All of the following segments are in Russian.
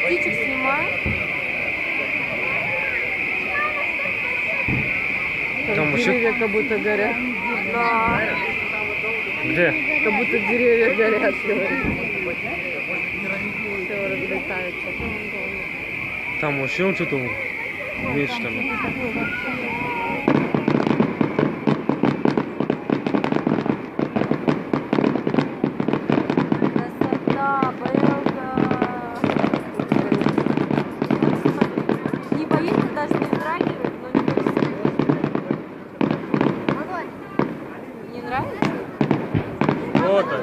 Птичек снимаю. Там деревья как будто горят. Да. Где? Как будто деревья горят. Все разлетаются. Там вообще что-то видишь там. Красота, Белка. Не боится даже не вздрагивает, но не боится. Не нравится? Вот он.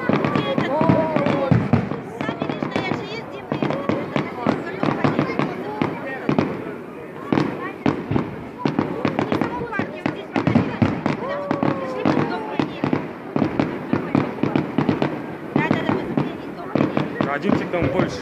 Один там больше.